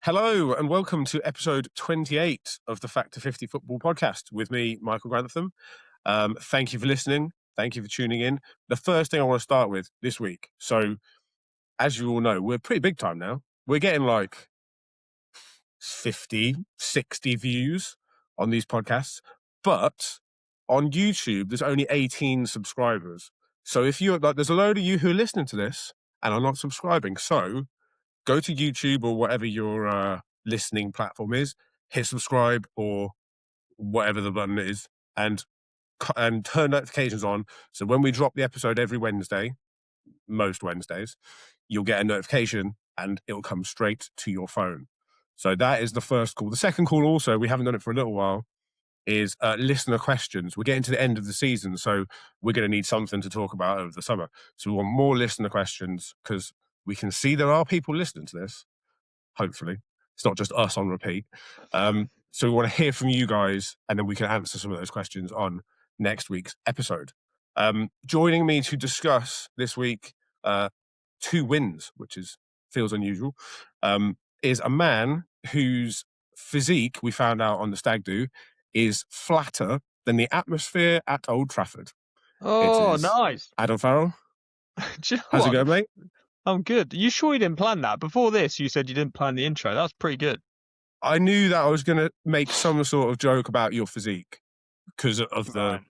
Hello and welcome to episode 28 of the Factor 50 Football Podcast with me, Michael Grantham. Thank you for listening. Thank you for tuning in. The first thing I want to start with this week. So, as you all know, we're pretty big time now. We're getting like 50, 60 views on these podcasts. But on YouTube, there's only 18 subscribers. So if you're like, there's a load of you who are listening to this and are not subscribing. So go to YouTube or whatever your listening platform is, hit subscribe or whatever the button is, and turn notifications on. So when we drop the episode every Wednesday, most Wednesdays, you'll get a notification and it'll come straight to your phone. So that is the first call. The second call also, we haven't done it for a little while, is listener questions. We're getting to the end of the season, so we're going to need something to talk about over the summer. So we want more listener questions because we can see there are people listening to this, hopefully. It's not just us on repeat. So we want to hear from you guys, and then we can answer some of those questions on next week's episode. Joining me to discuss this week 2 wins, which feels unusual, is a man whose physique, we found out on the Stag Do, is flatter than the atmosphere at Old Trafford. Oh, nice. Adam Farrell. Do you know How's what? it going, mate? I'm good. You sure you didn't plan that? Before this, you said you didn't plan the intro. That's pretty good. I knew that I was going to make some sort of joke about your physique because of the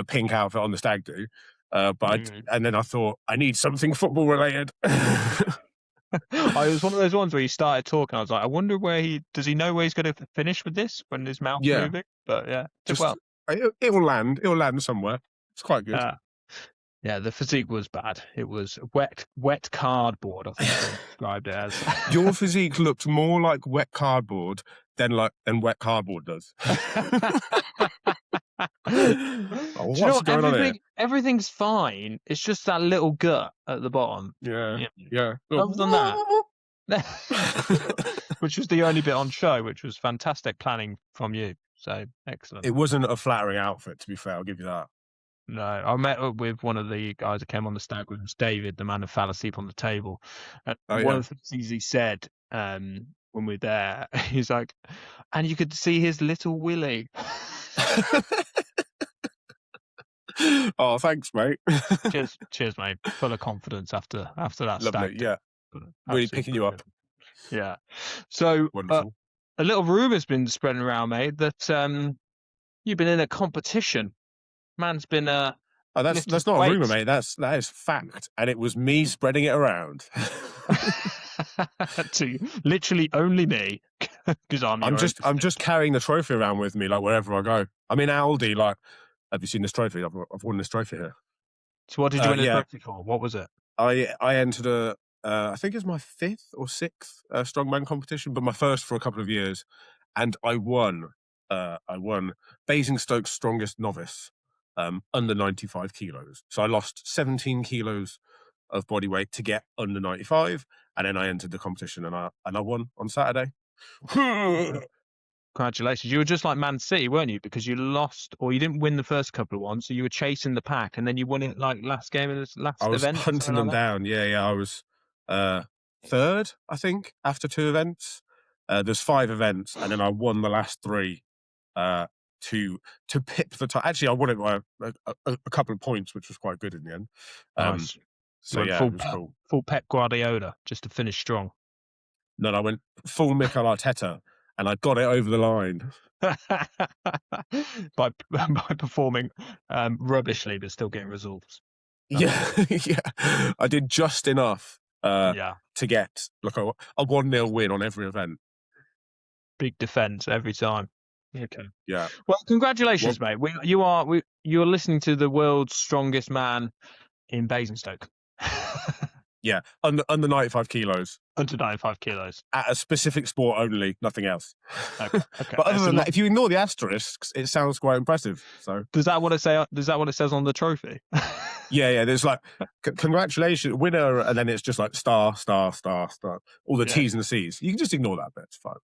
pink outfit on the Stag Do. And then I thought, I need something football related. It was one of those ones where you started talking. I was like, I wonder does he know where he's going to finish with this when his mouth's moving? But yeah, it will land. It will land somewhere. It's quite good. Yeah, the physique was bad. It was wet cardboard, I think they described it as. Your physique looked more like wet cardboard than wet cardboard does. What's going on here? Everything's fine. It's just that little gut at the bottom. Yeah. Other than that, which was the only bit on show, which was fantastic planning from you. So excellent. It wasn't a flattering outfit, to be fair. I'll give you that. No, I met up with one of the guys that came on the stag with us, David, the man who fell asleep on the table. And one of the things he said when we were there, he's like, and you could see his little willy. Oh, thanks, mate. Cheers, mate. Full of confidence after that Lovely, stag. Yeah. Really picking you up. Yeah. So a little rumour's been spreading around, mate, that you've been in a competition. Man's been that's not a rumour, mate. That is fact, and it was me spreading it around. To literally only me, because I'm just carrying the trophy around with me, like wherever I go. I'm in Aldi. Like, have you seen this trophy? I've won this trophy here. So what did you win the trophy for? What was it? I entered I think it's my 5th or 6th strongman competition, but my first for a couple of years, and I won. Basingstoke's strongest novice. Under 95 kilos. So I lost 17 kilos of body weight to get under 95, and then I entered the competition and I won on Saturday. Congratulations. You were just like Man City, weren't you? Because you lost, or you didn't win the first couple of ones, so you were chasing the pack, and then you won it like last game of this last event. I was hunting them down. Yeah. I was 3rd, I think, after 2 events. There's 5 events, and then I won the last 3. To pip the time. Actually, I won it by a couple of points, which was quite good in the end. Nice. So yeah, it was cool. Full Pep Guardiola, just to finish strong. No, I went full Mikel Arteta, and I got it over the line. by performing rubbishly, but still getting results. Yeah. I did just enough to get like a 1-0 win on every event. Big defence every time. Okay. Yeah. Well, congratulations, mate. You're listening to the world's strongest man in Basingstoke. Yeah, under 95 kilos. Under 95 kilos. At a specific sport only, nothing else. Okay. But other than that, if you ignore the asterisks, it sounds quite impressitive. So does that what it says on the trophy? Yeah. There's like congratulations, winner, and then it's just like star. All the T's and the C's. You can just ignore that bit. It's fine.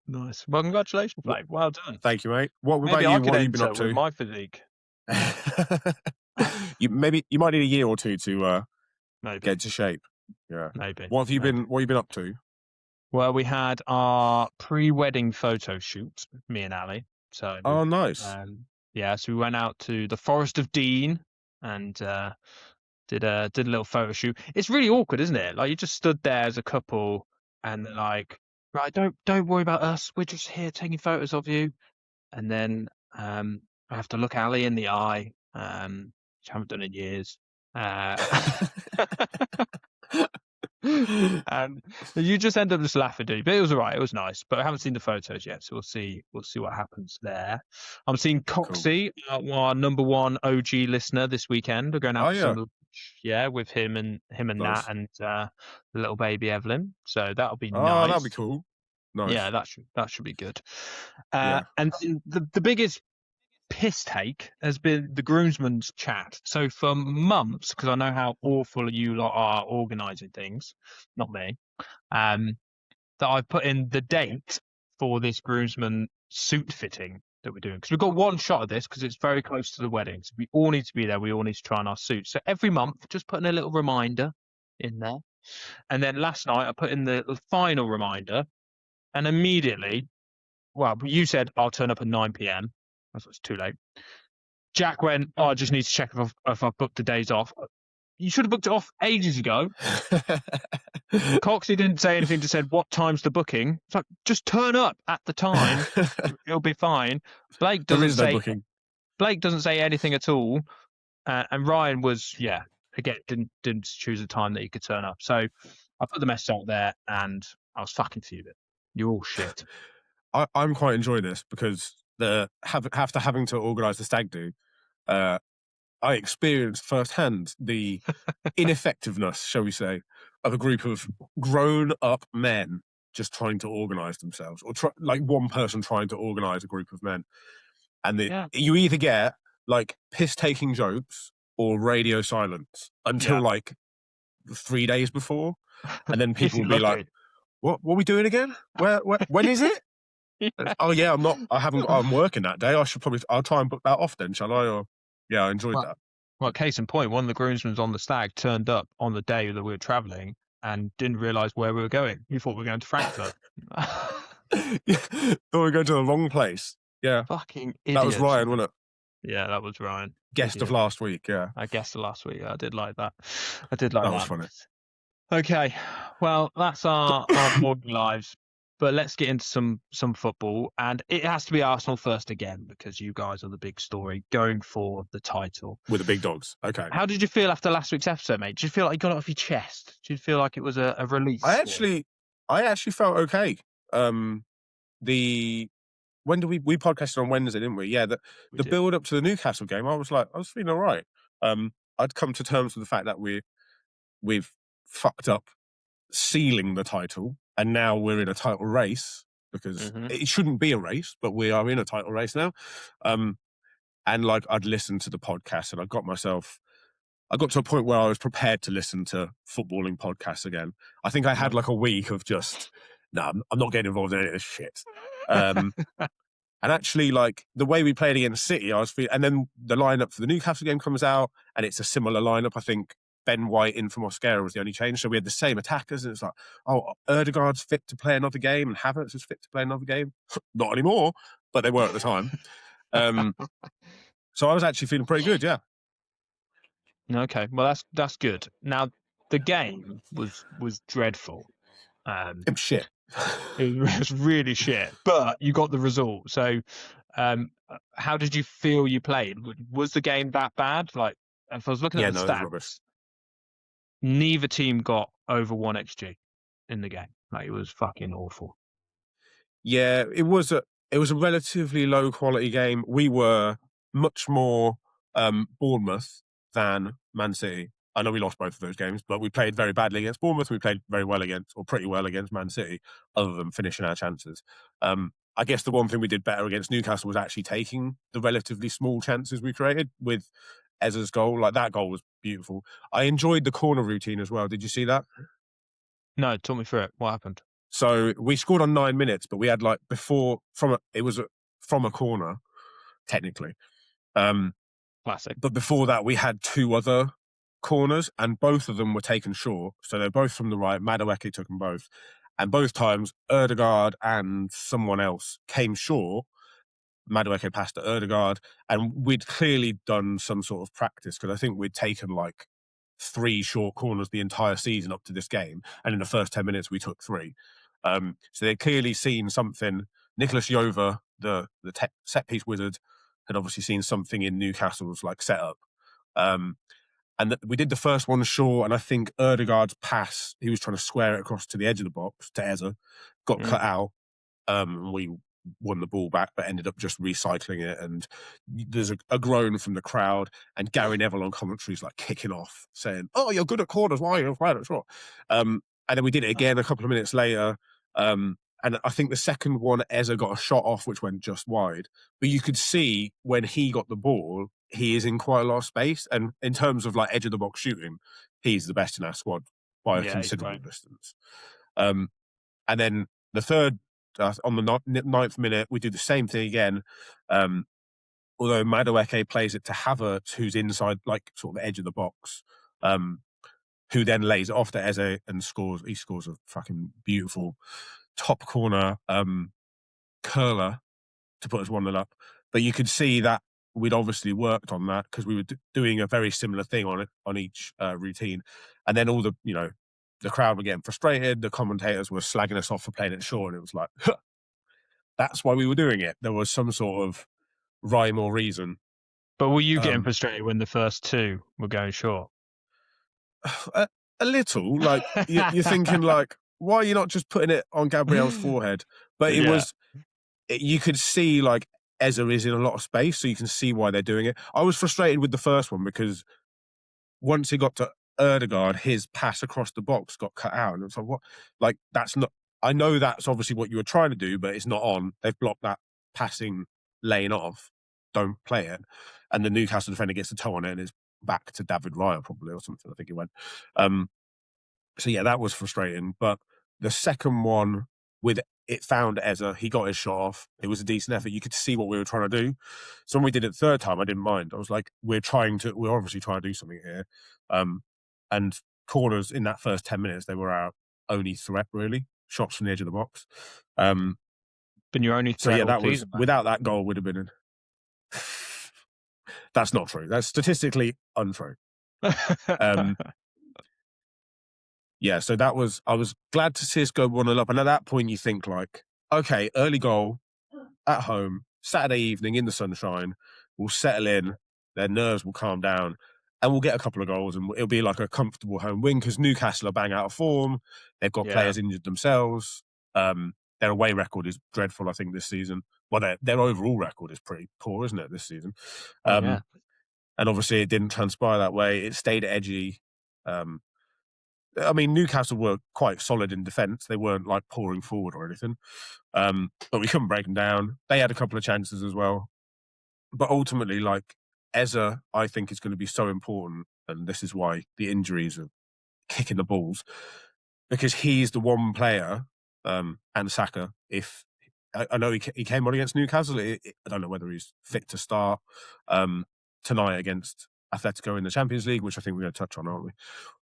Nice. Well, congratulations, mate. Well done. Thank you, mate. What about you? What have you been up to? With my physique. You might need a year or two to get into shape. Yeah. Maybe. What have you been up to? Well, we had our pre-wedding photo shoot, me and Ali. So, nice. so we went out to the Forest of Dean and did a little photo shoot. It's really awkward, isn't it? Like you just stood there as a couple and they're like, right, don't worry about us. We're just here taking photos of you. And then I have to look Ali in the eye, which I haven't done in years. And you just end up just laughing, dude. But it was all right. It was nice. But I haven't seen the photos yet, so we'll see. We'll see what happens there. I'm seeing Coxie, our number one OG listener, this weekend. We're going out for some lunch, with him and Nat and the little baby Evelyn. So that'll be nice. Oh, that'll be cool. Nice. Yeah, that should be good. And the biggest piss take has been the groomsmen's chat. So for months, because I know how awful you lot are organising things, not me, that I've put in the date for this groomsman suit fitting that we're doing. Because we've got one shot of this because it's very close to the wedding. So we all need to be there. We all need to try on our suits. So every month, just putting a little reminder in there. And then last night, I put in the final reminder. And immediately, well, you said I'll turn up at 9 p.m. I thought it's too late. Jack went, I just need to check if I've booked the days off. You should have booked it off ages ago. Coxie didn't say anything to say what time's the booking. It's like, just turn up at the time. It'll be fine. Blake doesn't say anything at all. And Ryan was, again, didn't choose a time that he could turn up. So I put the message out there and I was fucking fuming. You're all shit. I'm quite enjoying this because after having to organise the stag do, I experienced firsthand the ineffectiveness, shall we say, of a group of grown-up men just trying to organise themselves, or like one person trying to organise a group of men, and you either get like piss-taking jokes or radio silence until like 3 days before, and then people will be like, "What are we doing again? Where when is it?" Oh yeah, I'm working that day. I'll try and book that off then, shall I? Or I enjoyed that. Well, case in point, one of the groomsmen on the stag turned up on the day that we were travelling and didn't realise where we were going. He thought we were going to Frankfurt. Thought we were going to the wrong place. Yeah. Fucking idiot. That was Ryan, wasn't it? Yeah, that was Ryan. Guest of last week, yeah. I guessed last week. I did like that. That was funny. Okay, well, that's our morning lives. But let's get into some football, and it has to be Arsenal first again because you guys are the big story going for the title with the big dogs. Okay. How did you feel after last week's episode, mate? Did you feel like you got it off your chest? Did you feel like it was a release? I actually felt okay. When did we podcasted on Wednesday, didn't we? Yeah, the build up to the Newcastle game, I was feeling all right. I'd come to terms with the fact that we've fucked up sealing the title. And now we're in a title race because it shouldn't be a race, but we are in a title race now. And like I'd listened to the podcast and I got to a point where I was prepared to listen to footballing podcasts again. I think I had like a week of just, I'm not getting involved in any of this shit. And actually, like the way we played against City, and then the lineup for the Newcastle game comes out and it's a similar lineup. I think Ben White in from Mosquera was the only change. So we had the same attackers and it's like, Erdegaard's fit to play another game and Havertz is fit to play another game. Not anymore, but they were at the time. So I was actually feeling pretty good, yeah. Okay, well that's good. Now the game was dreadful. It was shit. It was really shit, but you got the result. So how did you feel you played? Was the game that bad? Like if I was looking at the stats, neither team got over 1 XG in the game. Like it was fucking awful. Yeah, it was a relatively low quality game. We were much more Bournemouth than Man City. I know we lost both of those games, but we played very badly against Bournemouth. We played pretty well against Man City, other than finishing our chances. I guess the one thing we did better against Newcastle was actually taking the relatively small chances we created with Ezra's goal. Like that goal was beautiful. I enjoyed the corner routine as well. Did you see that? No, talk me through it. What happened? So we scored on 9 minutes, but we had like from a corner, technically. Classic. But before that, we had 2 other corners, and both of them were taken short. So they're both from the right. Madueke took them both, And both times, Ødegaard and someone else came short. Madueke passed to Ødegaard, and we'd clearly done some sort of practice, because I think we'd taken like 3 short corners the entire season up to this game, and in the first 10 minutes we took 3. So they'd clearly seen something. Nicholas Jova, the set piece wizard, had obviously seen something in Newcastle's like setup. And we did the first one short, and I think Ødegaard's pass, he was trying to square it across to the edge of the box to Eze, got cut out. We won the ball back, but ended up just recycling it. And there's a groan from the crowd, and Gary Neville on commentary is like kicking off, saying, "Oh, you're good at corners. Why are you right at short?" And then we did it again a couple of minutes later. And I think the second one, Eze got a shot off, which went just wide. But you could see when he got the ball, he is in quite a lot of space. And in terms of like edge of the box shooting, he's the best in our squad by a considerable distance. And then the third, on the 9th minute, we do the same thing again. Although Madueke plays it to Havertz, who's inside, like sort of edge of the box, who then lays it off to Eze and scores. He scores a fucking beautiful top corner curler to put us 1-0 up. But you could see that we'd obviously worked on that, because we were doing a very similar thing on each routine. And then all the crowd were getting frustrated. The commentators were slagging us off for playing it short, and it was like, huh, that's why we were doing it. There was some sort of rhyme or reason. But were you getting frustrated when the first 2 were going short? A little. Like, you're thinking, like, why are you not just putting it on Gabriel's forehead? But it was, you could see, like, Eze is in a lot of space, so you can see why they're doing it. I was frustrated with the first one, because once he got to Ødegaard, his pass across the box got cut out. And it was like, what? Like, that's not, I know that's obviously what you were trying to do, but it's not on. They've blocked that passing lane off. Don't play it. And the Newcastle defender gets a toe on it, and it's back to David Raya probably, or something, I think he went. So yeah, that was frustrating. But the second one, with it found Eze, he got his shot off. It was a decent effort. You could see what we were trying to do. So when we did it the third time, I didn't mind. I was like, we're obviously trying to do something here. And corners in that first 10 minutes, they were our only threat, really. Shots from the edge of the box. Been your only threat. So yeah, that was, without that goal, would have been That's not true. That's statistically untrue. Yeah, so that was, I was glad to see us go 1-0 up. And at that point, you think like, okay, early goal at home, Saturday evening in the sunshine, we'll settle in, their nerves will calm down, and we'll get a couple of goals, and it'll be like a comfortable home win, because Newcastle are bang out of form. They've got players injured themselves. Their away record is dreadful, I think, this season. Well, their overall record is pretty poor, isn't it, this season? And obviously it didn't transpire that way. It stayed edgy. I mean, Newcastle were quite solid in defence. They weren't like pouring forward or anything. But we couldn't break them down. They had a couple of chances as well. But ultimately, like, Eze, I think, is going to be so important. And this is why the injuries are kicking the balls. Because he's the one player, and Saka, if I know he came on against Newcastle. I don't know whether he's fit to start tonight against Atletico in the Champions League, which I think we're going to touch on, aren't we?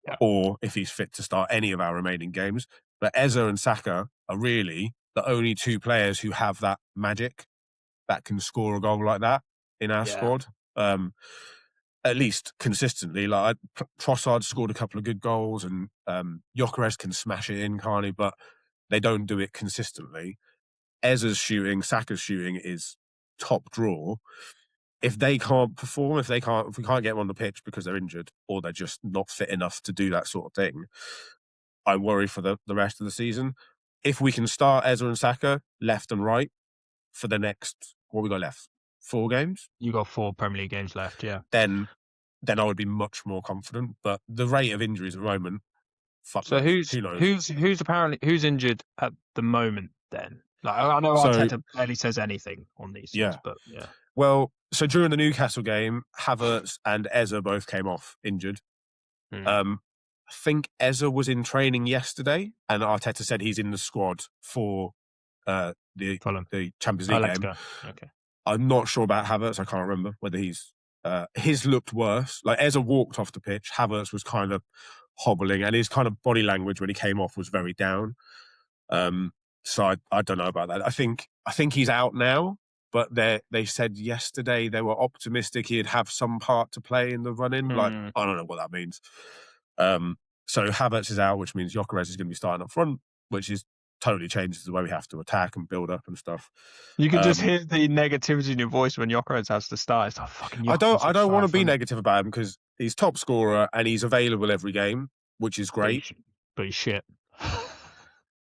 Yeah. Or if he's fit to start any of our remaining games. But Eze and Saka are really the only 2 players who have that magic that can score a goal like that in our squad. At least consistently. Like, Trossard scored a couple of good goals, and Gyökeres can smash it in, can't he? But they don't do it consistently. Eze's shooting, Saka's shooting is top draw. If they can't perform, if we can't get them on the pitch because they're injured, or they're just not fit enough to do that sort of thing, I worry for the rest of the season. If we can start Eze and Saka left and right for the next, what we got left? 4 games? You got 4 Premier League games left, yeah. Then I would be much more confident. But the rate of injuries at the moment, so who knows? Who's injured at the moment then? Like, I know Arteta barely says anything on these things, but yeah. Well, so during the Newcastle game, Havertz and Eze both came off injured. I think Eze was in training yesterday, and Arteta said he's in the squad for the Champions League game. Okay. I'm not sure about Havertz. I can't remember whether he's... his looked worse. Like, Eze walked off the pitch. Havertz was kind of hobbling, and his kind of body language when he came off was very down. So I don't know about that. I think he's out now, but they said yesterday they were optimistic he'd have some part to play in the run-in. Like, I don't know what that means. So Havertz is out, which means Gyökeres is going to be starting up front, which is totally changes the way we have to attack and build up and stuff. You can just hear the negativity in your voice when Gyökeres has to start. It's like, fucking Gyökeres. I don't want to be negative about him because he's top scorer and he's available every game, which is great. But he's shit.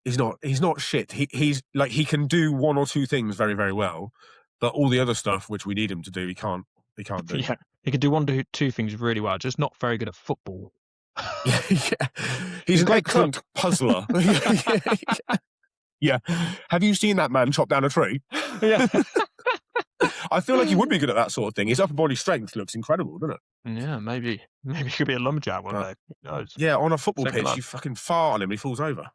He's not shit. He's like, he can do one or two things very, very well, but all the other stuff which we need him to do, he can't do. Yeah, he can do one or two things really well, just not very good at football. Yeah. He's an excellent puzzler. Yeah. Have you seen that man chop down a tree? Yeah. I feel like he would be good at that sort of thing. His upper body strength looks incredible, doesn't it? Yeah, maybe he could be a lumberjack one day. Who knows? Yeah, on a football pitch, you fucking fart on him, he falls over.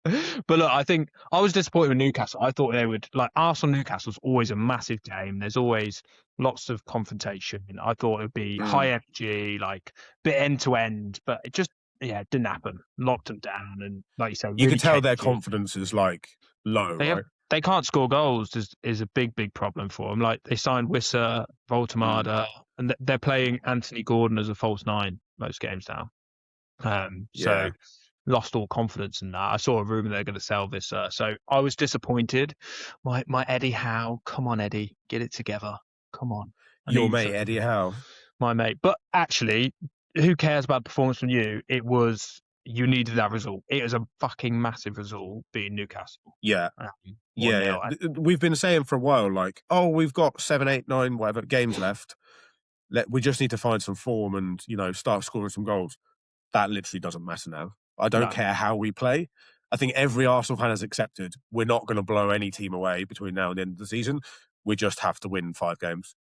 But look, I think I was disappointed with Newcastle. I thought they would, like, Arsenal-Newcastle's always a massive game. There's always lots of confrontation. I thought it would be high energy, like bit end-to-end, but it just, it didn't happen. Locked them down, and like you said, you can tell their confidence is like low, right? They can't score goals is a big problem for them. Like, they signed Wissa, Voltemada, and they're playing Anthony Gordon as a false nine most games now. So lost all confidence in that. I saw a rumour they're going to sell this. So I was disappointed. My Eddie Howe, come on, Eddie, get it together. Come on. Your mate, Eddie Howe. My mate. But actually, who cares about performance from you? You needed that result. It was a fucking massive result beating Newcastle. Yeah. We've been saying for a while, like, we've got 7, 8, 9, whatever games left. We just need to find some form and, start scoring some goals. That literally doesn't matter now. I don't care how we play. I think every Arsenal fan has accepted we're not going to blow any team away between now and the end of the season. We just have to win 5 games.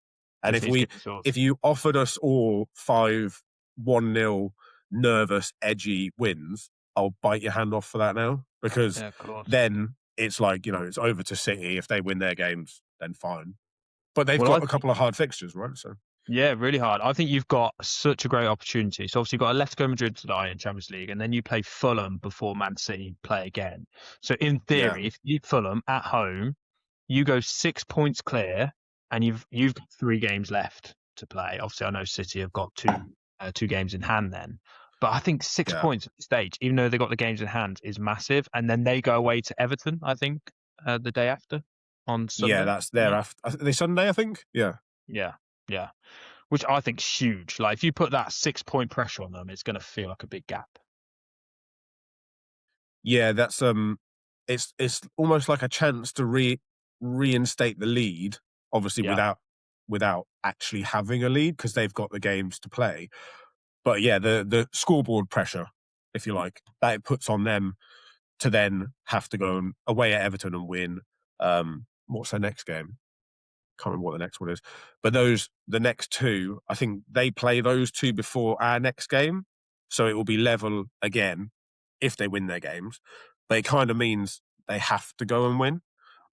And if you offered us all 5 1-0 nervous, edgy wins, I'll bite your hand off for that now, because then it's like, it's over to City. If they win their games, then fine. But they've got a couple of hard fixtures, right? So. Yeah, really hard. I think you've got such a great opportunity. So obviously you've got Atletico Madrid tonight in Champions League, and then you play Fulham before Man City play again. So in theory, if you beat Fulham at home, you go 6 points clear, and you've got 3 games left to play. Obviously, I know City have got two games in hand then. But I think 6 points at the stage, even though they've got the games in hand, is massive. And then they go away to Everton, I think, the day after on Sunday. Yeah, that's thereafter. Are they Sunday, I think? Yeah. Yeah. Which I think is huge. Like, if you put that 6 point pressure on them, it's going to feel like a big gap. Yeah, that's it's almost like a chance to reinstate the lead, obviously without actually having a lead, because they've got the games to play. But yeah, the scoreboard pressure, if you like, that it puts on them to then have to go away at Everton and win. What's their next game? Can't remember what the next one is. But the next 2, I think they play those 2 before our next game. So it will be level again if they win their games. But it kind of means they have to go and win.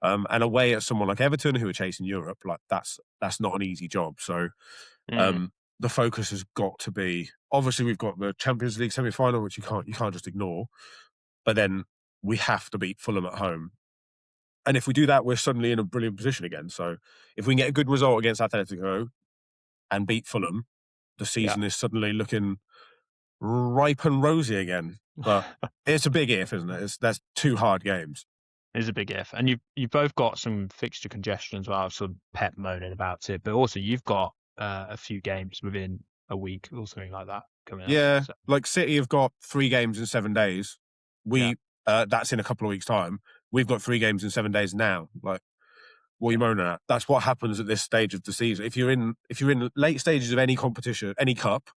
And away at someone like Everton, who are chasing Europe, like that's not an easy job. So the focus has got to be, obviously we've got the Champions League semi-final, which you can't just ignore. But then we have to beat Fulham at home. And if we do that, we're suddenly in a brilliant position again. So if we can get a good result against Atletico and beat Fulham, the season is suddenly looking ripe and rosy again. But it's a big if, isn't it? That's 2 hard games. It is a big if. And you've both got some fixture congestion as well, some Pep moaning about it. But also you've got a few games within a week or something like that coming up. Yeah, so. Like City have got 3 games in 7 days. That's in a couple of weeks' time. We've got 3 games in 7 days now. Like, what are you moaning at? That's what happens at this stage of the season. If you're in late stages of any competition, any cup,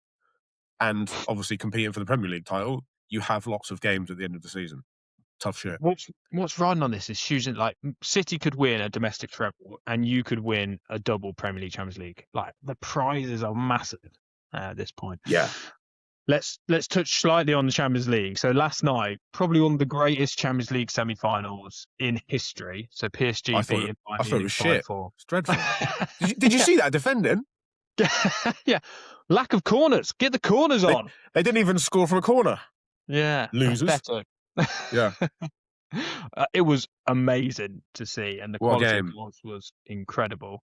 and obviously competing for the Premier League title, you have lots of games at the end of the season. Tough shit. What's riding on this is choosing, like, City could win a domestic treble and you could win a double Premier League, Champions League. Like, the prizes are massive at this point. Yeah. Let's touch slightly on the Champions League. So last night, probably one of the greatest Champions League semi-finals in history. So PSG beating Bayern. I thought it was shit. It's dreadful. Did you see that defending? Yeah. Lack of corners. Get the corners on. They didn't even score from a corner. Yeah. Losers. Yeah. It was amazing to see, and the What a quality of game. goals was incredible.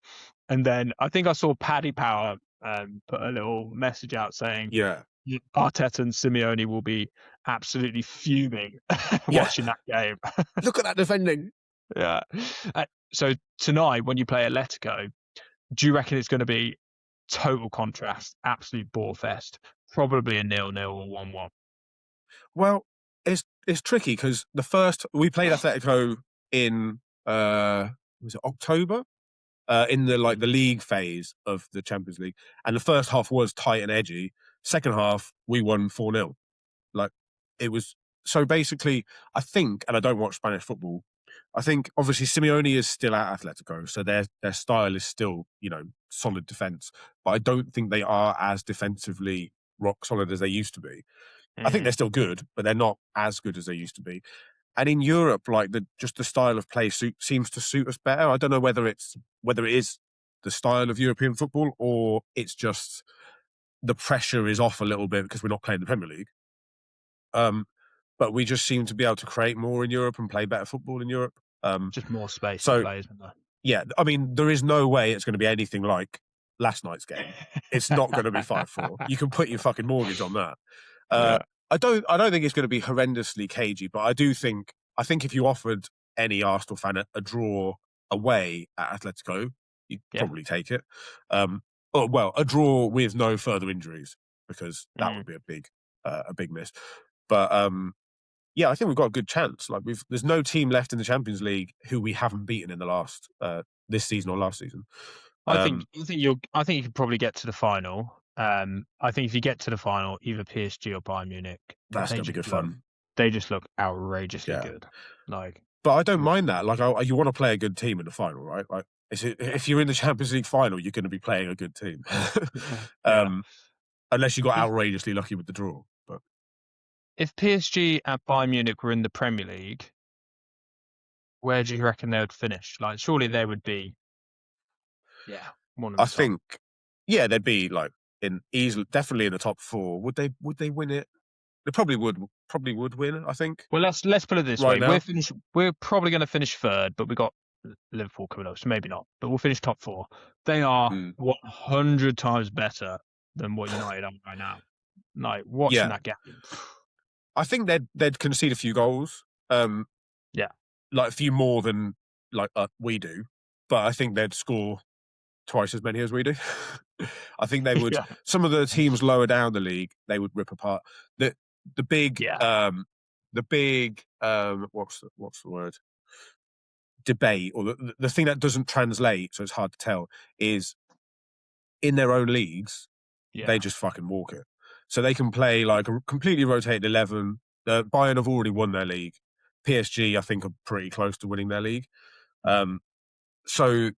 And then I think I saw Paddy Power put a little message out saying Yeah. Arteta and Simeone will be absolutely fuming Yeah. watching that game. Look at that defending. Yeah. So tonight, when you play Atletico, do you reckon it's going to be total contrast, absolute ball fest, probably a 0-0 or 1-1? Well, it's tricky because we played Atletico in was it October? In the the league phase of the Champions League, and the first half was tight and edgy. Second half, we won 4-0. Like it was so basically. I think, and I don't watch Spanish football. I think obviously Simeone is still at Atletico, so their style is still solid defense. But I don't think they are as defensively rock solid as they used to be. I think they're still good, but they're not as good as they used to be. And in Europe, just the style of play seems to suit us better. I don't know whether it is the style of European football or it's just the pressure is off a little bit because we're not playing the Premier League. But we just seem to be able to create more in Europe and play better football in Europe. Just more space to So play, isn't there? yeah, I mean, there is no way it's going to be anything like last night's game. It's not going to be 5-4. You can put your fucking mortgage on that. Yeah. I don't think it's going to be horrendously cagey, but I think if you offered any Arsenal fan a draw away at Atletico, you'd probably take it. A draw with no further injuries, because that would be a big miss. But yeah, I think we've got a good chance. There's no team left in the Champions League who we haven't beaten in the last this season or last season. I think you could probably get to the final. I think if you get to the final, either PSG or Bayern Munich, that's going to be good fun. They just look outrageously good. But I don't mind that. You want to play a good team in the final, right? If you're in the Champions League final, you're going to be playing a good team. Unless you got outrageously lucky with the draw. But if PSG and Bayern Munich were in the Premier League, where do you reckon they would finish? Surely they would be. Yeah, one of the I think, they'd be definitely in the top 4. Would they win it? They probably would win, I think. Well, let's put it this way. We're probably going to finish third, but we got Liverpool coming up, so maybe not. But we'll finish top 4. They are 100 times better than what United are right now. Watching that game. I think they'd concede a few goals. A few more than we do, but I think they'd score twice as many as we do. I think they would. Some of the teams lower down the league, they would rip apart. The big what's the word? Debate, or the thing that doesn't translate, so it's hard to tell, is in their own leagues, they just fucking walk it. So they can play a completely rotated 11. Bayern have already won their league. PSG, I think, are pretty close to winning their league. So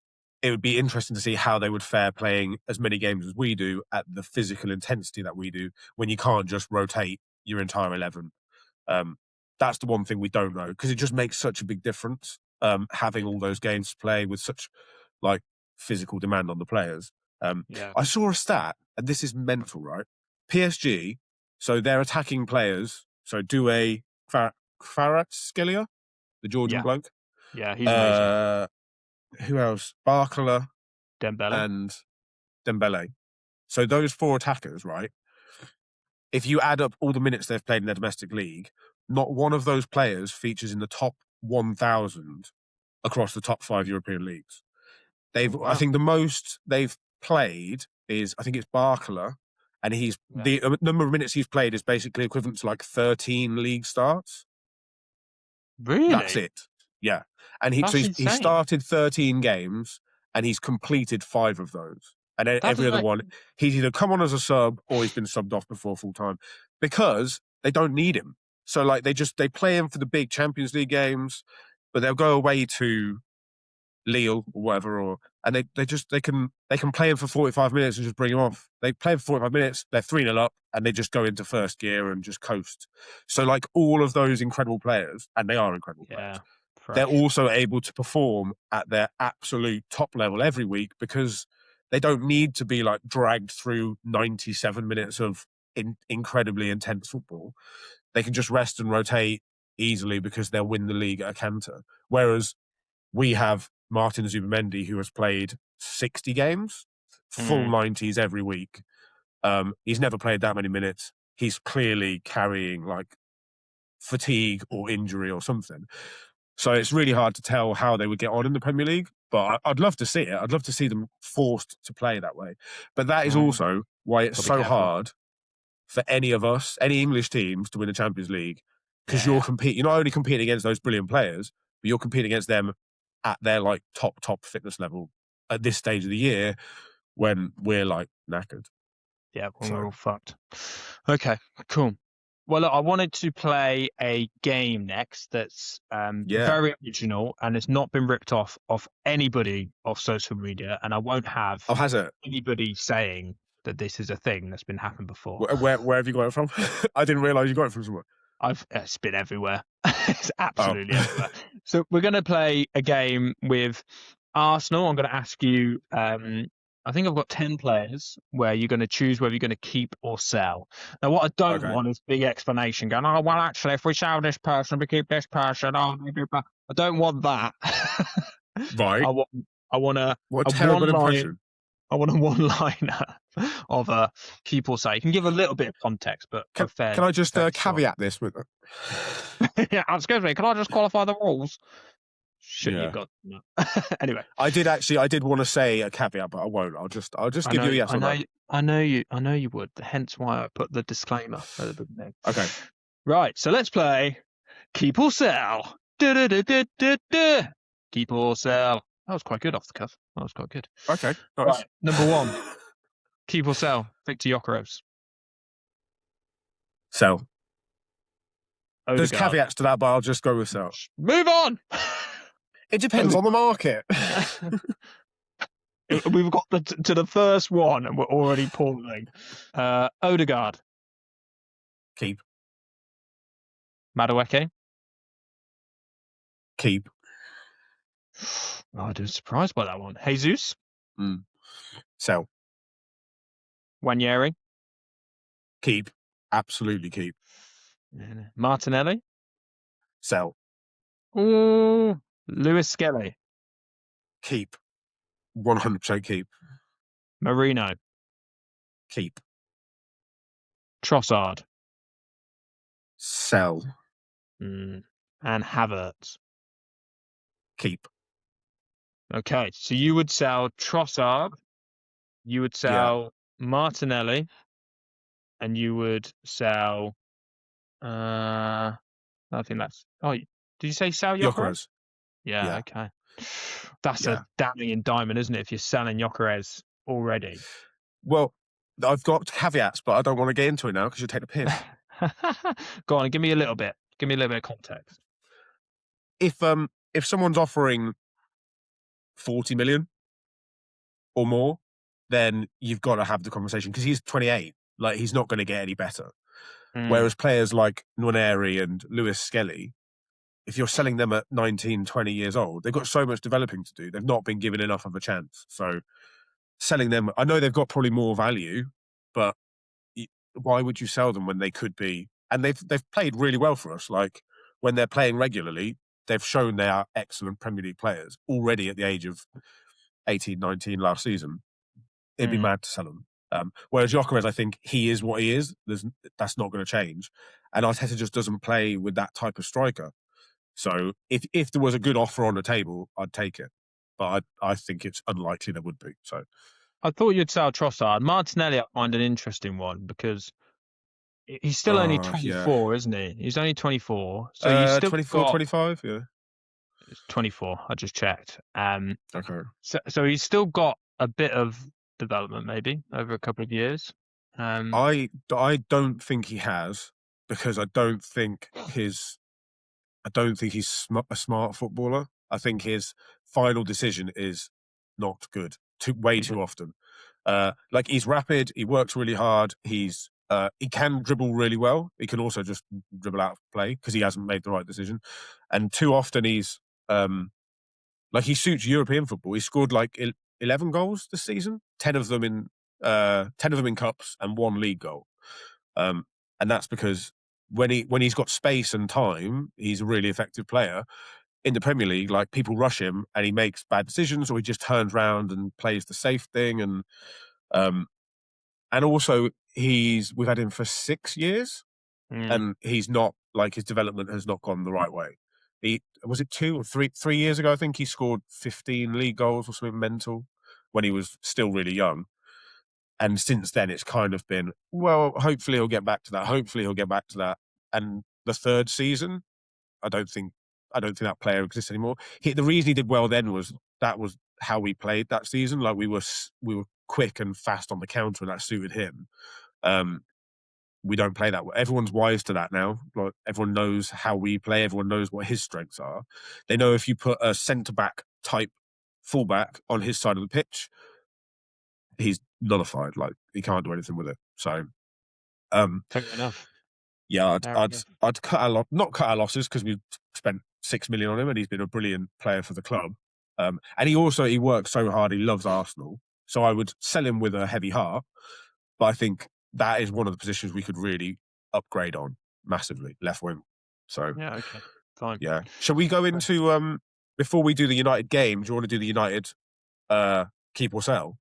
it would be interesting to see how they would fare playing as many games as we do at the physical intensity that we do, when you can't just rotate your entire 11. That's the one thing we don't know, because it just makes such a big difference, having all those games to play with such physical demand on the players. I saw a stat, and this is mental, right? PSG, so their attacking players, so Doué, Kvaratskhelia, the Georgian bloke. Yeah, he's amazing. Who else? Barcola, Dembele. and Dembele. So those 4 attackers, right? If you add up all the minutes they've played in their domestic league, not one of those players features in the top 1,000 across the top 5 European leagues. I think the most they've played is, I think it's Barcola, and the number of minutes he's played is basically equivalent to 13 league starts. Really? That's it. Yeah. And he started 13 games and he's completed 5 of those. And every other one, he's either come on as a sub or he's been subbed off before full time, because they don't need him. So they play him for the big Champions League games, but they'll go away to Lille or whatever, and they can play him for 45 minutes and just bring him off. They play him for 45 minutes, they're 3-0 up, and they just go into first gear and just coast. So all of those incredible players, and they are incredible players, they're also able to perform at their absolute top level every week, because they don't need to be dragged through 97 minutes of incredibly intense football. They can just rest and rotate easily because they'll win the league at a canter. Whereas we have Martin Zubimendi, who has played 60 games, full 90s every week. He's never played that many minutes. He's clearly carrying like fatigue or injury or something. So it's really hard to tell how they would get on in the Premier League, but I'd love to see it. I'd love to see them forced to play that way. But that is also why it's so hard for any of us, any English teams, to win the Champions League, because you're not only competing against those brilliant players, but you're competing against them at their like top fitness level at this stage of the year when we're like knackered. Yeah, when we're all fucked. Okay, cool. Well, look, I wanted to play a game next that's very original, and it's not been ripped off anybody off social media, and I won't have anybody saying that this is a thing that's been happened before. Where have you got it from? I didn't realise you got it from somewhere. It's been everywhere. It's absolutely everywhere. So we're going to play a game with Arsenal. I'm going to ask you, I think I've got 10 players where you're going to choose whether you're going to keep or sell. Now, what I don't want is big explanation going, oh, well, actually, if we sell this person, we keep this person. Oh, I don't want that. Right. I want a terrible impression. I want a one-liner of a keep or sell. You can give a little bit of context, but can I just caveat this with yeah, excuse me, can I just qualify the rules? You've got no. Anyway. I did want to say a caveat, but I won't. I'll just give you a yes or no. I know you would, hence why I put the disclaimer at the beginning. Okay. Right, so let's play keep or sell. Keep or sell. That was quite good off the cuff. That was quite good. Okay, nice. Right, number 1. Keep or sell, Victor Gyökeres. Sell. Odegaard. There's caveats to that, but I'll just go with sell. Move on! It depends on the market. We've got to the first one and we're already pausing. Odegaard. Keep. Madueke. Keep. Oh, I was surprised by that one. Jesus. Sell. Wanyeri. Keep. Absolutely keep. Martinelli. Sell. Ooh. Lewis Skelly. Keep. 100% keep. Marino. Keep. Trossard. Sell. And Havertz. Keep. Okay, so you would sell Trossard, you would sell Martinelli, and you would sell. I think that's. Oh, did you say sell Gyökeres? Yeah. Okay. That's a damning indictment, isn't it? If you're selling Gyökeres already. Well, I've got caveats, but I don't want to get into it now because you'll take the piss. Go on, give me a little bit. Give me a little bit of context. If someone's offering 40 million or more, then you've got to have the conversation because he's 28. Like, he's not going to get any better. Whereas players like Nwaneri and Lewis Skelly, if you're selling them at 19, 20 years old, they've got so much developing to do. They've not been given enough of a chance. So selling them, I know they've got probably more value, but why would you sell them when they could be? And they've played really well for us. Like, when they're playing regularly, they've shown they are excellent Premier League players already at the age of 18, 19 last season. It'd be mad to sell them. Whereas Gyökeres, I think he is what he is. That's not going to change. And Arteta just doesn't play with that type of striker. So if there was a good offer on the table, I'd take it. But I think it's unlikely there would be. So I thought you'd sell Trossard. Martinelli, I find an interesting one because he's still only 24, isn't he? He's only 24. So you still 24, 25, yeah. It's 24. I just checked. Okay. So he's still got a bit of development, maybe over a couple of years. I don't think he has, because I don't think he's a smart footballer. I think his final decision is not good. Way too often. Like, he's rapid. He works really hard. He can dribble really well. He can also just dribble out of play because he hasn't made the right decision. And too often he's he suits European football. He scored like 11 goals this season, 10 of them in cups and 1 league goal. And that's because when he's got space and time, he's a really effective player. In the Premier League, like, people rush him and he makes bad decisions, or he just turns around and plays the safe thing. And also we've had him for 6 years, and he's not, like, his development has not gone the right way. Was it 2 or 3 years ago, I think he scored 15 league goals or something mental when he was still really young. And since then, it's kind of been, well, hopefully he'll get back to that. Hopefully he'll get back to that. And the third season, I don't think that player exists anymore. The reason he did well then was how we played that season. Like, we were quick and fast on the counter, and that suited him. We don't play that way. Everyone's wise to that now. Like, everyone knows how we play. Everyone knows what his strengths are. They know if you put a centre-back type fullback on his side of the pitch, he's nullified. Like, he can't do anything with it. So, fair enough. Yeah, I'd not cut our losses, because we've spent 6 million on him, and he's been a brilliant player for the club. And he works so hard. He loves Arsenal, so I would sell him with a heavy heart. But I think that is one of the positions we could really upgrade on massively, left wing. So yeah, okay, fine. Yeah, shall we go into before we do the United game? Do you want to do the United keep or sell?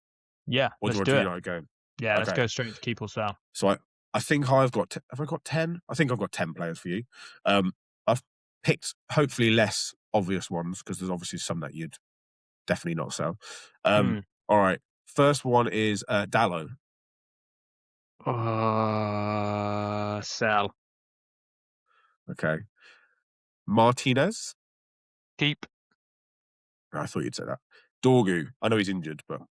Yeah, Or do you want let's to do do it. the United game? Yeah, let's go straight to keep or sell. So I think have I got 10? I think I've got 10 players for you. I've picked hopefully less obvious ones, because there's obviously some that you'd definitely not sell. All right. First one is Dallo. Sell. Okay. Martinez. Keep. I thought you'd say that. Dorgu. I know he's injured, but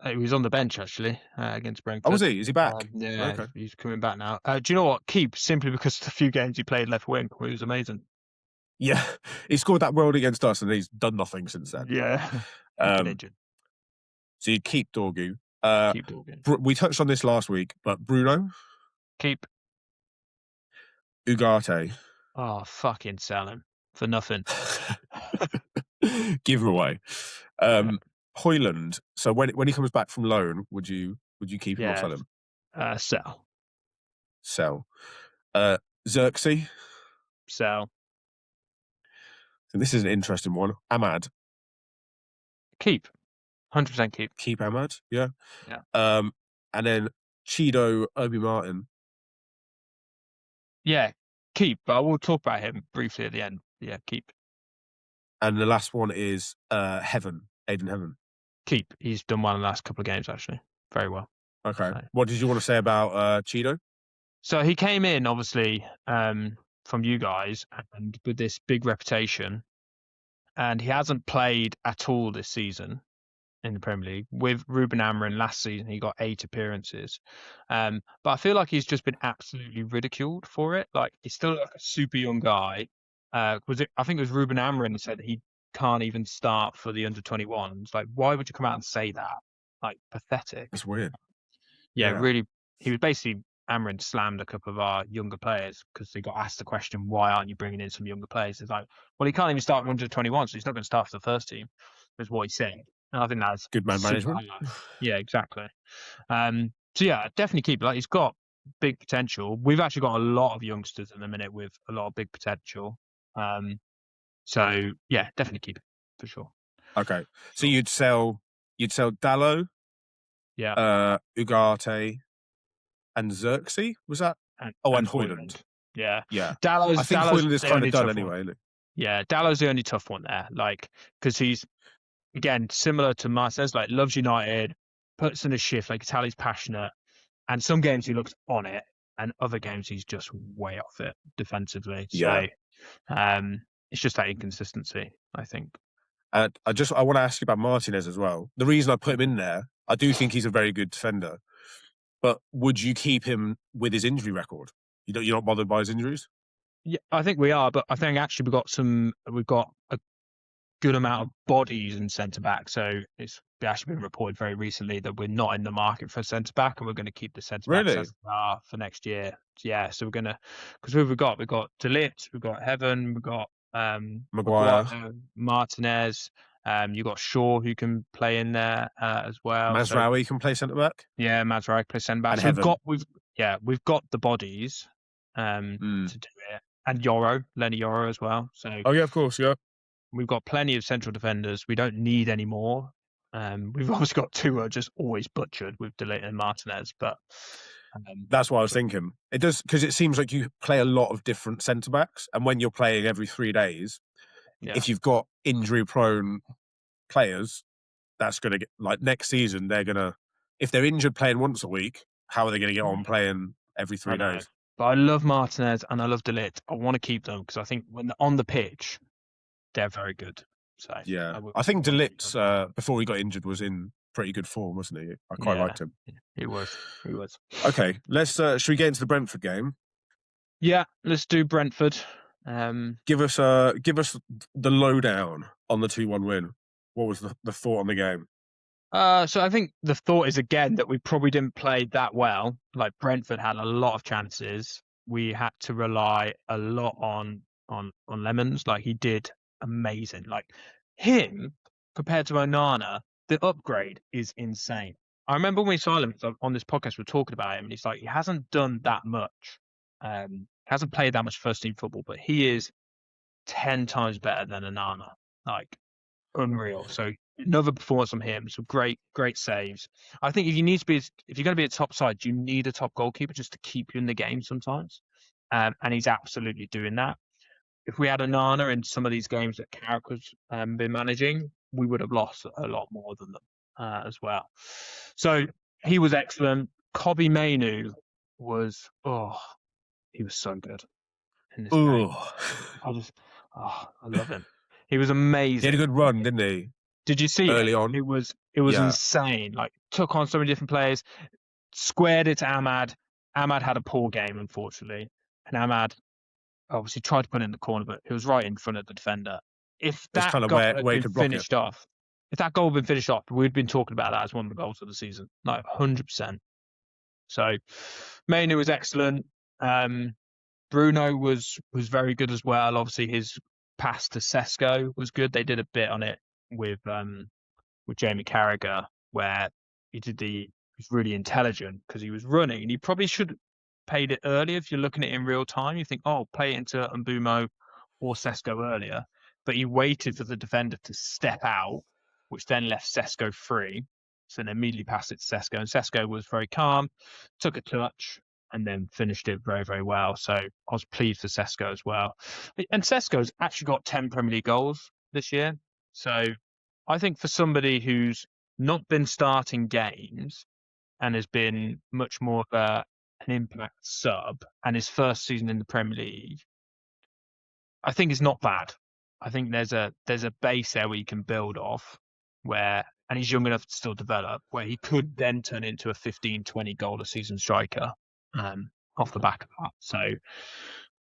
He was on the bench actually against Brentford. Oh, was he? Is he back? Yeah, okay. He's coming back now. Do you know what? Keep, simply because the few games he played left wing, he was amazing. Yeah, he scored that world against us, and he's done nothing since then. Yeah, he's been injured. So you keep Dorgu. Keep Dorgu. We touched on this last week, but Bruno. Keep. Ugarte. Oh, fucking sell him for nothing. Give him away. Højlund. So when he comes back from loan, would you keep him or sell him? Sell. Sell. Xerxes. Sell. So this is an interesting one. Ahmad. Keep. 100% keep. Keep Ahmad. Yeah. Yeah. And then Chido Obi Martin. Yeah, keep. But I will talk about him briefly at the end. Yeah, keep. And the last one is Heaven. Aiden Heaven. Keep. He's done well in the last couple of games, actually. Very well. Okay. So. What did you want to say about Chido? So he came in, obviously, from you guys, and with this big reputation, and he hasn't played at all this season in the Premier League. With Ruben Amorim last season, he got 8 appearances. But I feel like he's just been absolutely ridiculed for it. Like, he's still like a super young guy. I think it was Ruben Amorim that said that he can't even start for the under-21s. Like, why would you come out and say that? Like, pathetic. It's weird. Yeah, really. He was basically, Amorim slammed a couple of our younger players because they got asked the question, why aren't you bringing in some younger players? It's like, well, he can't even start for under-21, so he's not going to start for the first team, is what he said. And I think that's good man management. Yeah, exactly. So yeah, definitely keep it. Like, he's got big potential. We've actually got a lot of youngsters in the minute with a lot of big potential. So yeah, definitely keep it for sure. Okay, so you'd sell Dallo, Ugarte, and Xerxes. Was that? And Højlund. Yeah. I think Højlund is kind of done anyway. Yeah, Dallo's the only tough one there. Like, because he's, again, similar to Martinez, like, loves United, puts in a shift, like, Itali's passionate, and some games he looks on it, and other games he's just way off it defensively. Yeah. So, it's just that inconsistency, I think. I want to ask you about Martinez as well. The reason I put him in there, I do think he's a very good defender, but would you keep him with his injury record? You're not bothered by his injuries? Yeah, I think we are, but I think actually we've got a good amount of bodies in centre back. So it's actually been reported very recently that we're not in the market for centre back, and we're going to keep the centre backs as they are for next year. Yeah, so we're going to, because we've got De Ligt, we've got Heaven, we've got Maguire, Martinez. You've got Shaw who can play in there as well. Mazraoui can play centre back. Yeah, Mazraoui can play centre back. So we've got the bodies. to do it, and Lenny Yoro as well. So oh yeah, of course, yeah. we've got plenty of central defenders. We don't need any more. We've obviously got two who are just always butchered with De Ligt and Martinez, but that's what I was thinking. It does, because it seems like you play a lot of different centre backs, and when you're playing every 3 days, if you've got injury prone players, that's going to get, like, next season they're going to, if they're injured playing once a week, how are they going to get on playing every 3 days? But I love Martinez and I love De Ligt. I want to keep them because I think when they're on the pitch, they're very good. So yeah, I think De Ligt, before he got injured, was in pretty good form, wasn't he? I quite liked him. He was. Okay, let's. Should we get into the Brentford game? Yeah, let's do Brentford. Give us the lowdown on the 2-1 win. What was the thought on the game? So I think the thought is, again, that we probably didn't play that well. Like, Brentford had a lot of chances. We had to rely a lot on Lemons. Like, he did amazing. Like, him compared to Onana, the upgrade is insane. I remember when we saw him on this podcast, we were talking about him, and he's like, he hasn't done that much. Hasn't played that much first team football, but he is 10 times better than Onana. Like, unreal. So another performance from him. Some great saves. I think if you're going to be a top side, you need a top goalkeeper just to keep you in the game sometimes. And he's absolutely doing that. If we had Onana in some of these games that Carrick's been managing, we would have lost a lot more than them as well. So he was excellent. Kobbie Mainoo was, he was so good in this game. I love him. He was amazing. He had a good run, didn't he? Did you see early on? It was insane. Like, took on so many different players, squared it to Ahmad. Ahmad had a poor game, unfortunately, and Ahmad obviously tried to put it in the corner, but it was right in front of the defender. If that goal had been finished off, we'd been talking about that as one of the goals of the season, like 100%. So Mainoo was excellent. Bruno was very good as well. Obviously, his pass to Sesko was good. They did a bit on it with Jamie Carragher, where he was really intelligent because he was running, and he probably should have paid it earlier. If you're looking at it in real time, you think, play it into Mbumo or Sesko earlier, but he waited for the defender to step out, which then left Sesko free. So then immediately passed it to Sesko, and Sesko was very calm, took a touch, and then finished it very, very well. So I was pleased for Sesko as well. And Sesko's actually got 10 Premier League goals this year. So I think for somebody who's not been starting games and has been much more of an impact sub, and his first season in the Premier League, I think it's not bad. I think there's a base there where you can build off, and he's young enough to still develop, where he could then turn into a 15, 20 goal a season striker off the back of that. So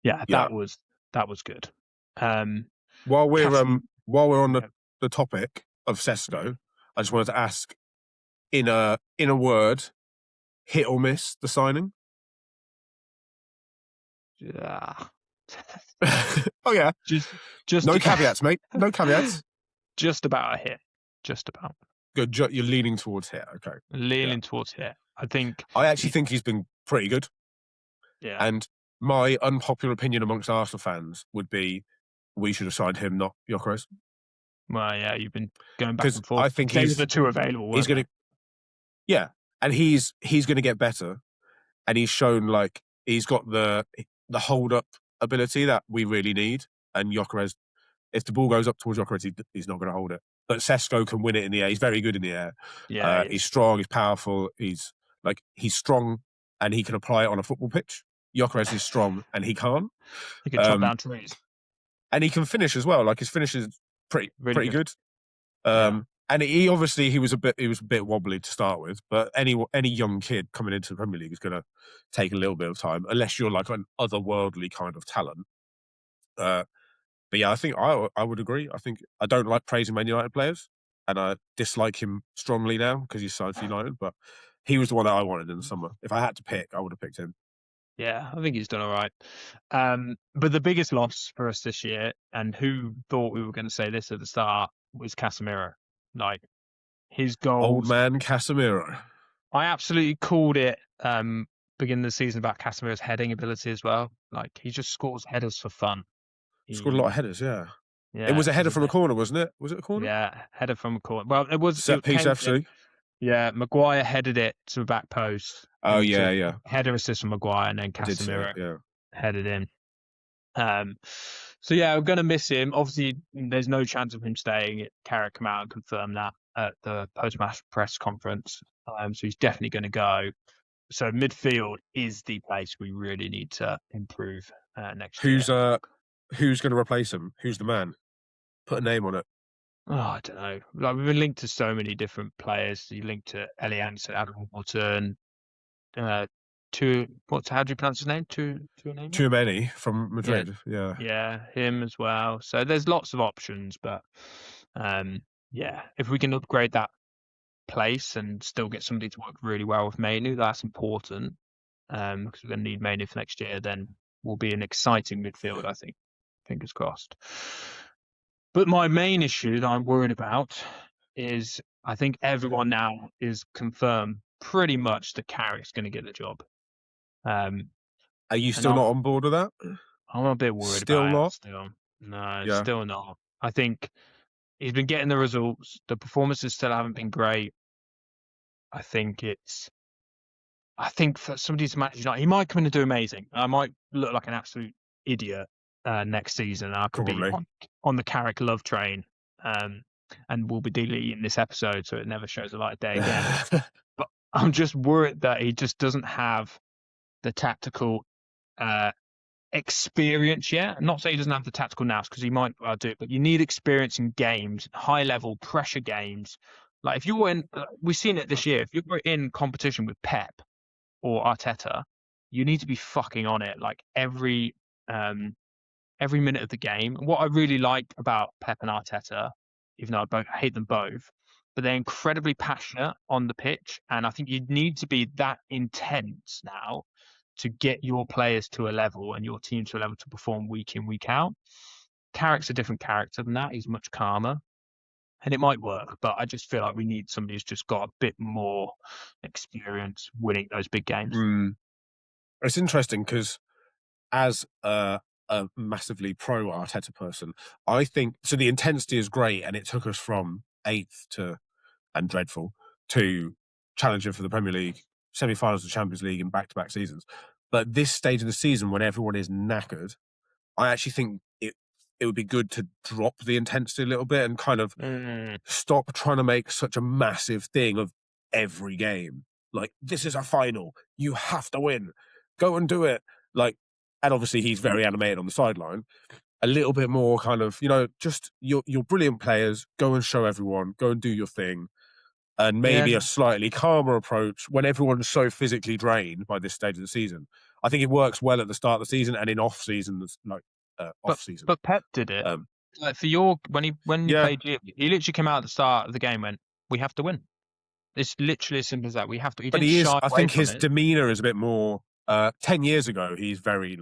that was good. While we're on the topic of Sesko, I just wanted to ask, in a word, hit or miss the signing? Yeah. Oh yeah. Just no caveats, mate. No caveats. Just about a hit. Just about. Good. You're leaning towards hit. Okay. Leaning towards hit. I actually think he's been pretty good. Yeah. And my unpopular opinion amongst Arsenal fans would be we should have signed him, not Gyökeres. Well, yeah, you've been going back and forth. I think he's the two available. He's going to, and he's going to get better, and he's shown like he's got the hold up ability that we really need. And Gyökeres, if the ball goes up towards Gyökeres, he's not going to hold it. But Sesko can win it in the air. He's very good in the air. Yeah, he's strong. He's powerful. He's strong, and he can apply it on a football pitch. Gyökeres is strong, and he can't. He can chop down trees, and he can finish as well. Like, his finish is pretty good. And he was a bit wobbly to start with. But any young kid coming into the Premier League is going to take a little bit of time, unless you're like an otherworldly kind of talent. But yeah, I think I would agree. I think I don't like praising Man United players, and I dislike him strongly now because he's signed for United. But he was the one that I wanted in the summer. If I had to pick, I would have picked him. Yeah, I think he's done all right. But the biggest loss for us this year, and who thought we were going to say this at the start, was Casemiro. Like, his goals. Old man Casemiro. I absolutely called it beginning of the season about Casemiro's heading ability as well. Like he just scores headers for fun. Scored a lot of He, headers, yeah. It yeah, was a he's header a from a bit, corner, wasn't it? Was it a corner? yeah, header from a corner. Well, Set it piece came in. FC. Yeah, Maguire headed it to the back post, Oh and it yeah, was yeah. a header assist from Maguire, and then I did see it. Casemiro Yeah. headed in. Um, so yeah, I'm going to miss him. Obviously, there's no chance of him staying. Carrick come out and confirm that at the post-match press conference. So he's definitely going to go. So midfield is the place we really need to improve next year. Who's going to replace him? Who's the man? Put a name on it. Oh, I don't know. Like we've been linked to so many different players. You linked to Elian, Adam Hamilton, how do you pronounce his name? Too many from Yeah, Madrid. Yeah. yeah, him as well. So there's lots of options, but yeah, if we can upgrade that place and still get somebody to work really well with Mainu, that's important. Because we're going to need Mainu for next year, then we'll be an exciting midfield, I think. Fingers crossed. But my main issue that I'm worried about is I think everyone now is confirmed pretty much that Carrick's going to get the job. Are you And still not on board with that? I'm a bit worried Still about it not? still. No, Yeah. still not. I think he's been getting the results. The performances still haven't been great. I think for somebody to manage United, he might come in and do amazing. I might look like an absolute idiot next season. I could be Probably. on the Carrick love train, and we'll be deleting this episode so it never shows the light of day again. But I'm just worried that he just doesn't have the tactical experience yet. I'm not saying he doesn't have the tactical nous because he might do it, but you need experience in games, high level pressure games. Like if you were in, we've seen it this year. If you were in competition with Pep or Arteta, you need to be fucking on it like every minute of the game. What I really like about Pep and Arteta, even though I hate them both, but they're incredibly passionate on the pitch, and I think you need to be that intense now to get your players to a level and your team to a level to perform week in, week out. Carrick's a different character than that. He's much calmer. And it might work, but I just feel like we need somebody who's just got a bit more experience winning those big games. It's interesting because as a massively pro Arteta person, I think so. The intensity is great, and it took us from 8th and dreadful to challenging for the Premier League, semi-finals of the Champions League, in back-to-back seasons. But this stage of the season, when everyone is knackered, I actually think it would be good to drop the intensity a little bit and kind of stop trying to make such a massive thing of every game. Like, this is a final. You have to win. Go and do it. Like, and obviously he's very animated on the sideline. A little bit more kind of, just you're brilliant players. Go and show everyone. Go and do your thing. And maybe a slightly calmer approach when everyone's so physically drained by this stage of the season. I think it works well at the start of the season and in off season, off season. But Pep did it. Like for when you played, he literally came out at the start of the game and went, "We have to win." It's literally as simple as that. We have to. He but didn't he is. shy I away think from his it. demeanor is a bit more. 10 years ago, he's very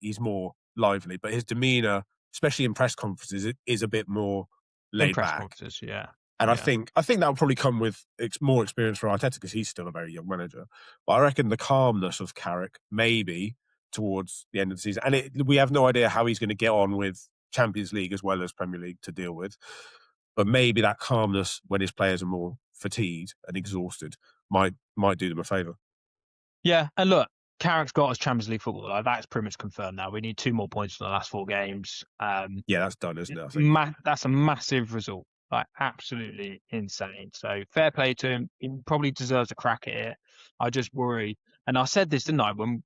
he's more lively, but his demeanor, especially in press conferences, is a bit more laid back. Conferences, yeah. And I think that will probably come with more experience for Arteta because he's still a very young manager. But I reckon the calmness of Carrick maybe towards the end of the season, and we have no idea how he's going to get on with Champions League as well as Premier League to deal with. But maybe that calmness when his players are more fatigued and exhausted might do them a favour. Yeah, and look, Carrick's got us Champions League football. Like, that's pretty much confirmed now. We need 2 more points in the last 4 games. Yeah, that's done, isn't it? I think. That's a massive result. Like, absolutely insane. So, fair play to him. He probably deserves a crack at it. I just worry. And I said this, didn't I, when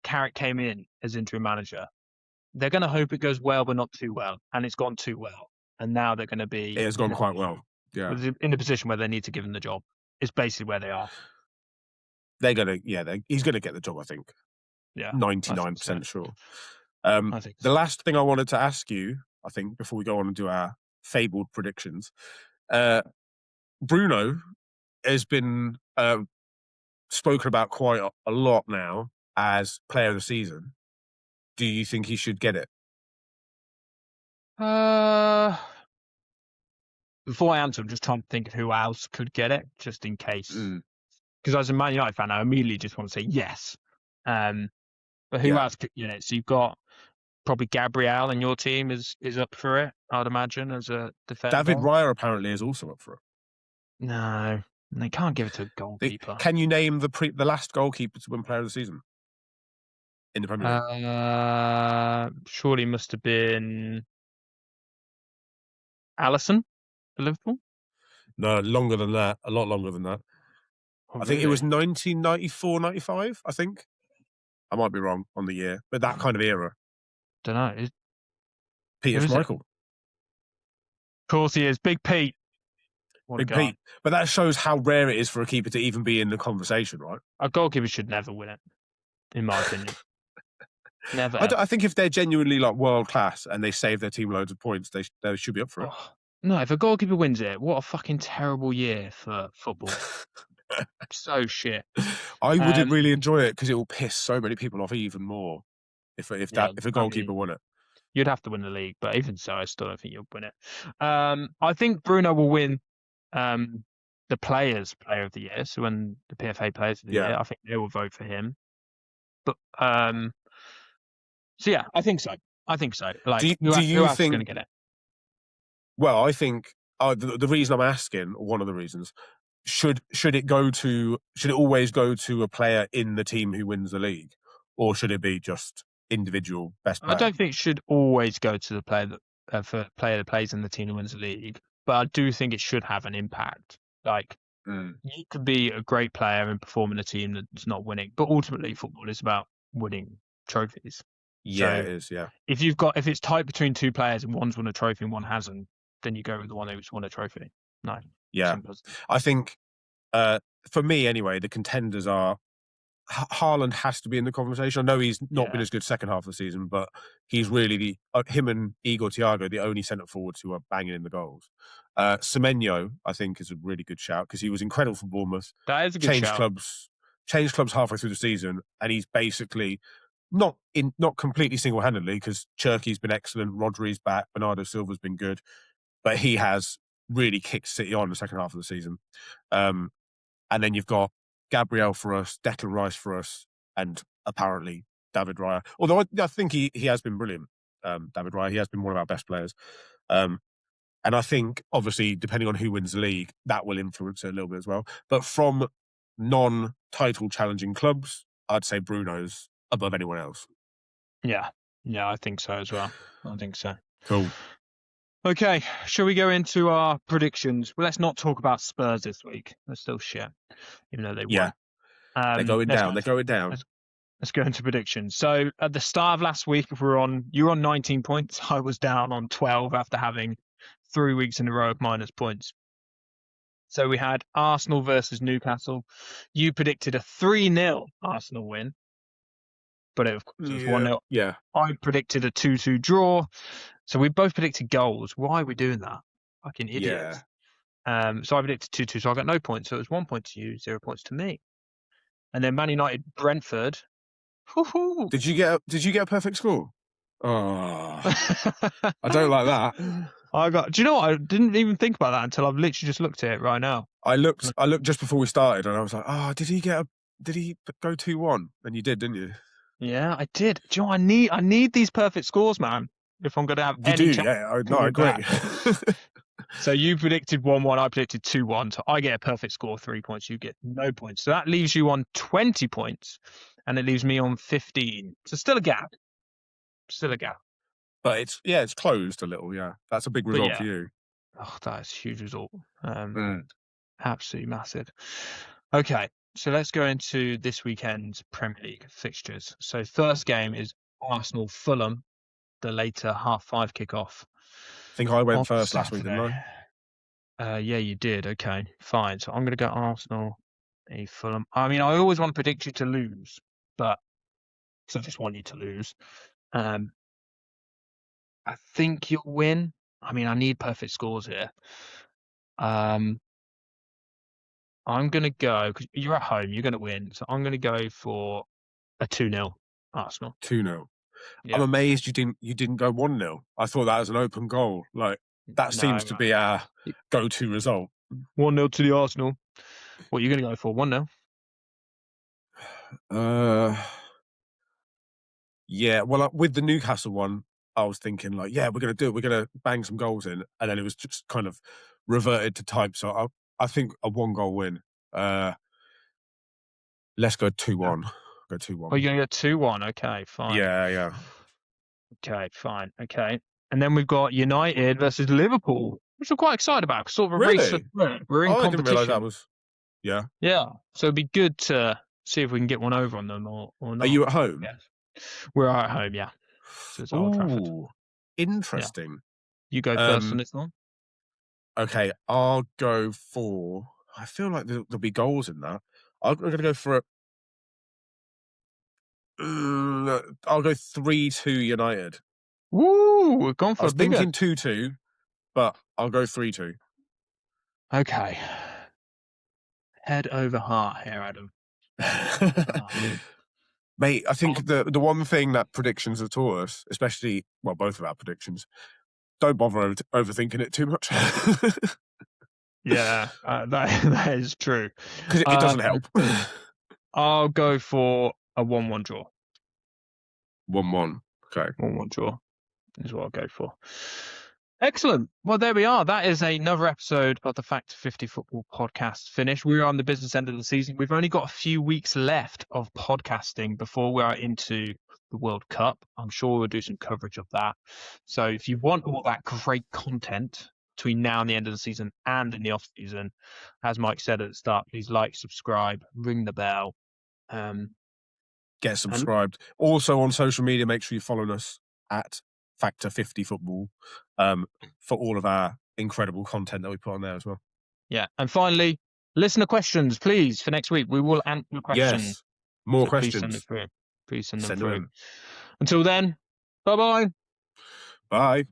Carrick came in as interim manager. They're going to hope it goes well, but not too well. And it's gone too well. And now they're going to be... It has gone quite well. Yeah. In a position where they need to give him the job. It's basically where they are. They're going to... he's going to get the job, I think. Yeah. 99% sure. I think so. The last thing I wanted to ask you, I think, before we go on and do our fabled predictions, Bruno has been spoken about quite a lot now as player of the season. Do you think he should get it? Before I answer, I'm just trying to think of who else could get it, just in case. Because as a Man United fan, I immediately just want to say yes. But who else could, so you've got probably Gabriel in your team is up for it, I'd imagine, as a defender. David Raya apparently is also up for it. No, they can't give it to a goalkeeper. Can you name the last goalkeeper to win Player of the Season in the Premier League? Surely must have been Alisson for Liverpool. No, longer than that. A lot longer than that. Oh, I think it was 1994, 95, I think. I might be wrong on the year, but that kind of era. Don't know. Peter Schmeichel. Of course he is. Big Pete. Big Pete. But that shows how rare it is for a keeper to even be in the conversation, right? A goalkeeper should never win it, in my opinion. Never. I think if they're genuinely like world class and they save their team loads of points, they should be up for it. No, if a goalkeeper wins it, what a fucking terrible year for football. So shit. I wouldn't really enjoy it because it will piss so many people off even more if a goalkeeper won it. You'd have to win the league, but even so, I still don't think you'll win it. I think Bruno will win the Players' Player of the Year. So when the PFA Players of the Year, I think they will vote for him. But so yeah, I think so. Like, who else is going to get it? Well, I think the reason I'm asking, one of the reasons, should it always go to a player in the team who wins the league, or should it be just individual best player? I don't think it should always go to the player that plays in the team who wins the league, but I do think it should have an impact. Like, you could be a great player and perform in a team that's not winning, but ultimately football is about winning trophies. Yeah, so it is. Yeah. If it's tight between two players and one's won a trophy and one hasn't, then you go with the one who's won a trophy. No. Yeah. I think for me anyway, the contenders are Haaland has to be in the conversation. I know he's not been as good second half of the season, but he's really him and Igor Thiago, the only centre forwards who are banging in the goals. Semenyo, I think, is a really good shout because he was incredible for Bournemouth. That is a good shout. Changed clubs halfway through the season, and he's basically not completely single-handedly because Cherky's been excellent, Rodri's back, Bernardo Silva's been good, but he has really kicked City on in the second half of the season. And then you've got Gabriel for us, Declan Rice for us, and apparently David Raya. Although I think he has been brilliant, David Raya. He has been one of our best players. And I think, obviously, depending on who wins the league, that will influence it a little bit as well. But from non-title challenging clubs, I'd say Bruno's above anyone else. Yeah, I think so as well. I think so. Cool. Okay, shall we go into our predictions? Well, let's not talk about Spurs this week. They're still shit, even though they won. They're going down. Let's go into predictions. So at the start of last week, you were on 19 points. I was down on 12 after having 3 weeks in a row of minus points. So we had Arsenal versus Newcastle. You predicted a 3-0 Arsenal win, but it was 1-0. Yeah. I predicted a 2-2 draw. So we both predicted goals. Why are we doing that? Fucking idiots. Yeah. So I predicted 2-2, so I got no points. So it was 1 point to you, 0 points to me. And then Man United, Brentford. Woo-hoo. Did you get a perfect score? Oh, I don't like that. Do you know what? I didn't even think about that until I've literally just looked at it right now. I looked just before we started, and I was like, "Oh, did he go 2-1?" And you did, didn't you? Yeah, I did. Do you know what? I need these perfect scores, man. If I'm going to have any chance. Yeah, I agree. So you predicted 1-1, I predicted 2-1. So I get a perfect score, 3 points. You get no points. So that leaves you on 20 points, and it leaves me on 15. So still a gap. But it's closed a little. Yeah, that's a big result for you. Oh, that is a huge result. Absolutely massive. Okay, so let's go into this weekend's Premier League fixtures. So first game is Arsenal-Fulham, the later 5:30 kickoff. I think I went first last week, didn't I? Yeah, you did. Okay, fine. So I'm going to go Arsenal, Fulham. I mean, I always want to predict you to lose, but because I just want you to lose. I think you'll win. I mean, I need perfect scores here. I'm going to go, because you're at home, you're going to win. So I'm going to go for a 2-0 Arsenal. 2-0. Yeah. I'm amazed you didn't go 1-0. I thought that was an open goal. Like, that seems to be our go-to result. 1-0 to the Arsenal. What are you going to go for? 1-0? Yeah, well, with the Newcastle one, I was thinking like, yeah, we're going to do it. We're going to bang some goals in. And then it was just kind of reverted to type. So I think a 1-goal win. Let's go 2-1. Go 2-1. Oh, you're going to go 2-1. Okay, fine. Yeah. Okay, fine. Okay. And then we've got United versus Liverpool, which we're quite excited about. Sort of a race for Really? third. We're in Oh, I didn't realise that competition. was. Yeah. Yeah. So it'd be good to see if we can get one over on them or Are not. you at home? Yes. We're at home, yeah. So it's Old Trafford. Ooh, Yeah. interesting. You go first on this one. Okay, I'll go for. I feel like there'll be goals in that. I'm going to go for a. I'll go 3-2 United. Woo! We've gone I for was a big one. thinking 2-2, but I'll go 3-2. Okay. Head over heart here, Adam. Mate, I think the one thing that predictions have taught us, especially, well, both of our predictions, don't bother overthinking it too much. Yeah, that is true. Because it doesn't help. I'll go for a 1-1 draw. 1-1. Okay. 1-1 draw is what I'll go for. Excellent. Well, there we are. That is another episode of the Factor 50 Football Podcast finished. We're on the business end of the season. We've only got a few weeks left of podcasting before we are into the World Cup. I'm sure we'll do some coverage of that. So if you want all that great content between now and the end of the season and in the off season, as Mike said at the start, please like, subscribe, ring the bell. Get subscribed. Also on social media, make sure you follow us at Factor 50 Football for all of our incredible content that we put on there as well. Yeah. And finally, listener questions, please, for next week. We will answer your questions. Yes. More so questions. Please send it through. Please send them Send through. them in. Until then, bye-bye. Bye.